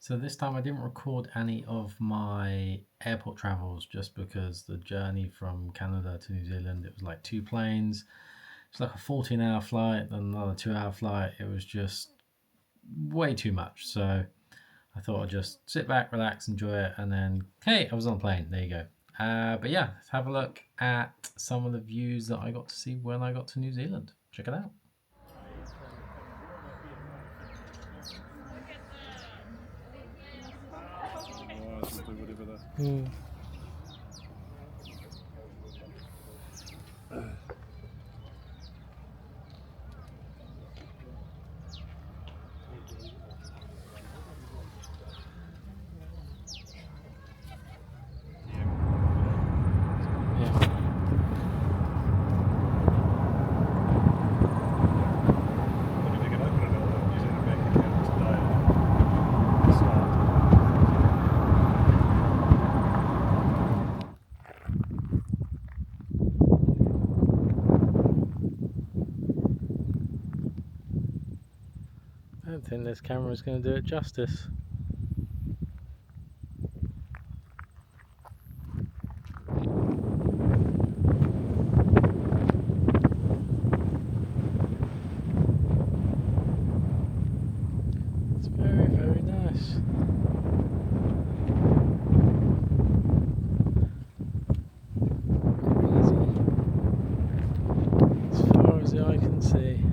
So this time I didn't record any of my airport travels just because the journey from Canada to New Zealand, it was like 2 planes. It's like a 14-hour flight, then another 2-hour flight. It was just way too much. So I thought I'd just sit back, relax, enjoy it, and then, hey, I was on a plane. There you go. But yeah, let's have a look at some of the views that I got to see when I got to New Zealand. Check it out. I don't think this camera is going to do it justice. It's very, very nice. As far as the eye can see.